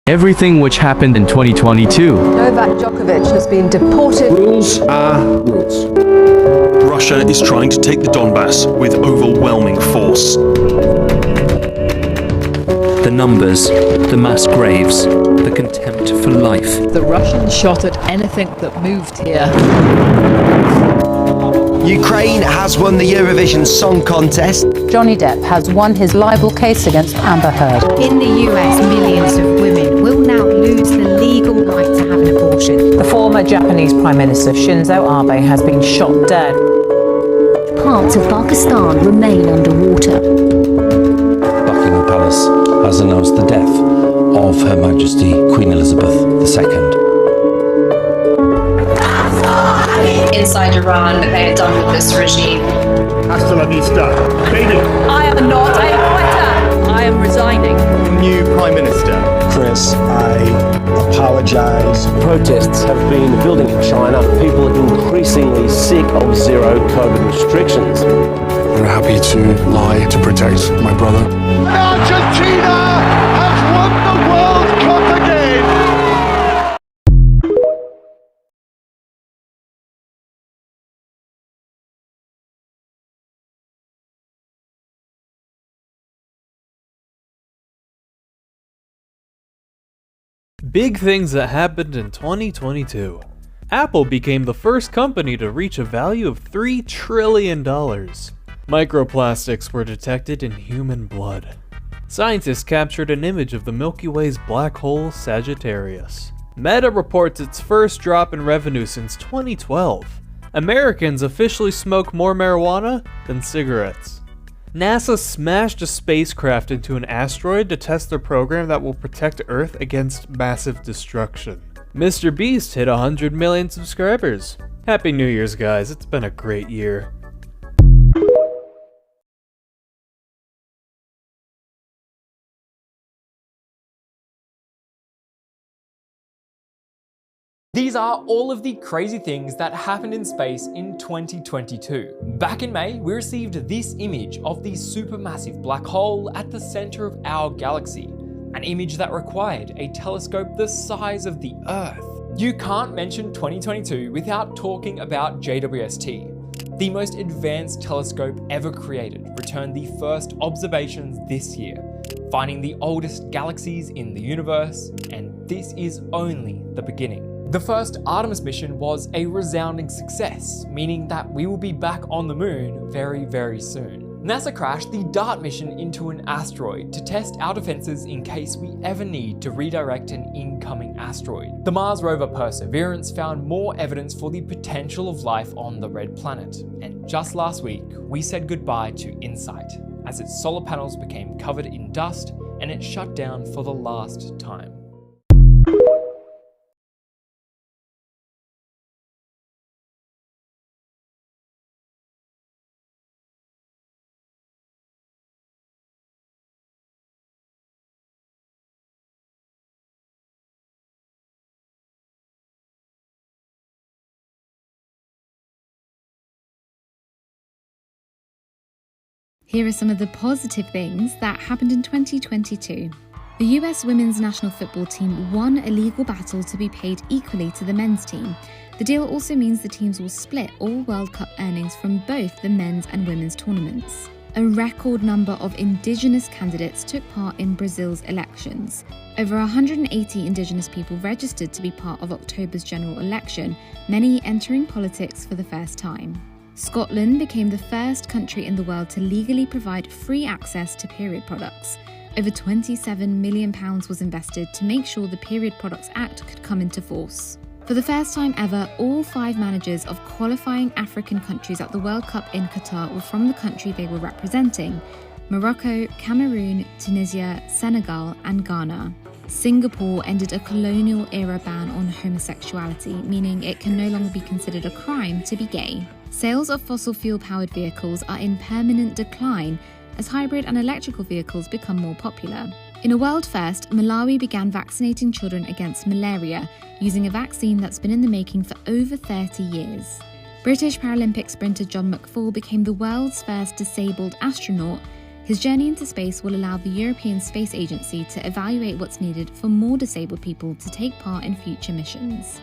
Everything which happened in 2022. Novak Djokovic has been deported. Rules are rules. Russia is trying to take the Donbass with overwhelming force. The numbers, the mass graves, the contempt for life. The Russians shot at anything that moved here. Ukraine has won the Eurovision Song Contest. Johnny Depp has won his libel case against Amber Heard. In the US, millions of women will now lose the legal right to have an abortion. The former Japanese Prime Minister Shinzo Abe has been shot dead. Parts of Pakistan remain underwater. Buckingham Palace has announced the death of Her Majesty Queen Elizabeth II. Inside Iran, they are done with this regime. Hasta la vista, baby. I am not a quitter. I am resigning. New Prime Minister. Chris, I apologise. Protests have been building in China. People are increasingly sick of zero COVID restrictions. I'm happy to lie to protect my brother. Argentina has won the World Cup again! Big things that happened in 2022. Apple became the first company to reach a value of $3 trillion. Microplastics were detected in human blood. Scientists captured an image of the Milky Way's black hole Sagittarius. Meta reports its first drop in revenue since 2012. Americans officially smoke more marijuana than cigarettes. NASA smashed a spacecraft into an asteroid to test their program that will protect Earth against massive destruction. Mr. Beast hit 100 million subscribers. Happy New Year's, guys. It's been a great year. These are all of the crazy things that happened in space in 2022. Back in May, we received this image of the supermassive black hole at the center of our galaxy, an image that required a telescope the size of the Earth. You can't mention 2022 without talking about JWST. The most advanced telescope ever created returned the first observations this year, finding the oldest galaxies in the universe, and this is only the beginning. The first Artemis mission was a resounding success, meaning that we will be back on the moon very, very soon. NASA crashed the DART mission into an asteroid to test our defenses in case we ever need to redirect an incoming asteroid. The Mars rover Perseverance found more evidence for the potential of life on the red planet. And just last week, we said goodbye to InSight, as its solar panels became covered in dust and it shut down for the last time. Here are some of the positive things that happened in 2022. The US women's national football team won a legal battle to be paid equally to the men's team. The deal also means the teams will split all World Cup earnings from both the men's and women's tournaments. A record number of Indigenous candidates took part in Brazil's elections. Over 180 Indigenous people registered to be part of October's general election, many entering politics for the first time. Scotland became the first country in the world to legally provide free access to period products. Over £27 million was invested to make sure the Period Products Act could come into force. For the first time ever, all 5 managers of qualifying African countries at the World Cup in Qatar were from the country they were representing: Morocco, Cameroon, Tunisia, Senegal, and Ghana. Singapore ended a colonial-era ban on homosexuality, meaning it can no longer be considered a crime to be gay. Sales of fossil fuel-powered vehicles are in permanent decline as hybrid and electrical vehicles become more popular. In a world first, Malawi began vaccinating children against malaria using a vaccine that's been in the making for over 30 years. British Paralympic sprinter John McFall became the world's first disabled astronaut, His journey into space will allow the European Space Agency to evaluate what's needed for more disabled people to take part in future missions.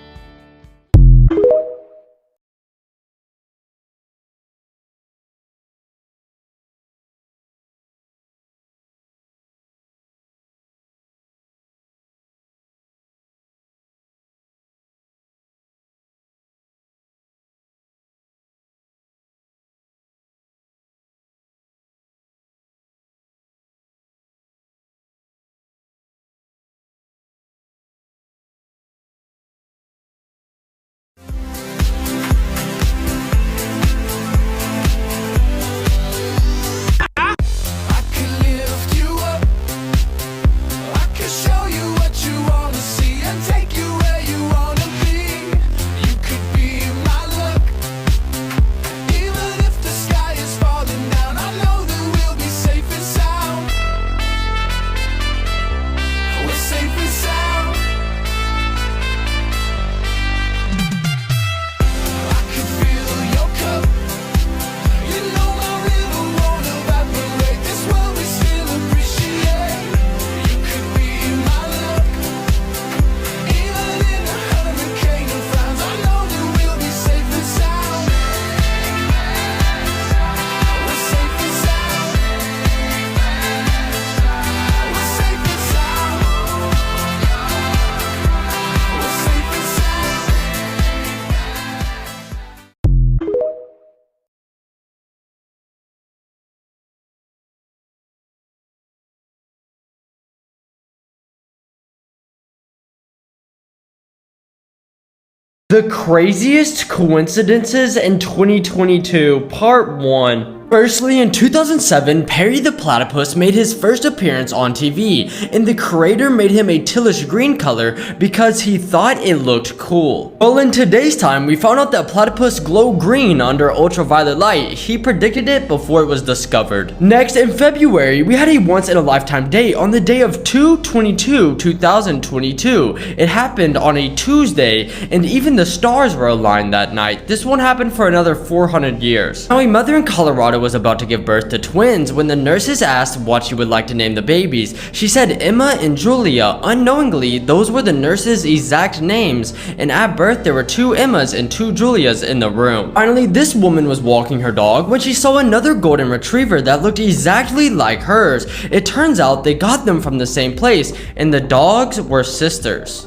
The craziest coincidences in 2022, Part 1. Firstly, in 2007, Perry the Platypus made his first appearance on TV, and the creator made him a tealish green color because he thought it looked cool. Well, in today's time, we found out that platypus glow green under ultraviolet light. He predicted it before it was discovered. Next, in February, we had a once-in-a-lifetime day on the day of 2/22/2022. It happened on a Tuesday, and even the stars were aligned that night. This won't happen for another 400 years. Now, a mother in Colorado was about to give birth to twins when the nurses asked what she would like to name the babies. She said Emma and Julia. Unknowingly, those were the nurses' exact names, and at birth there were 2 Emmas and 2 Julias in the room. Finally, this woman was walking her dog when she saw another golden retriever that looked exactly like hers. It turns out they got them from the same place, and the dogs were sisters.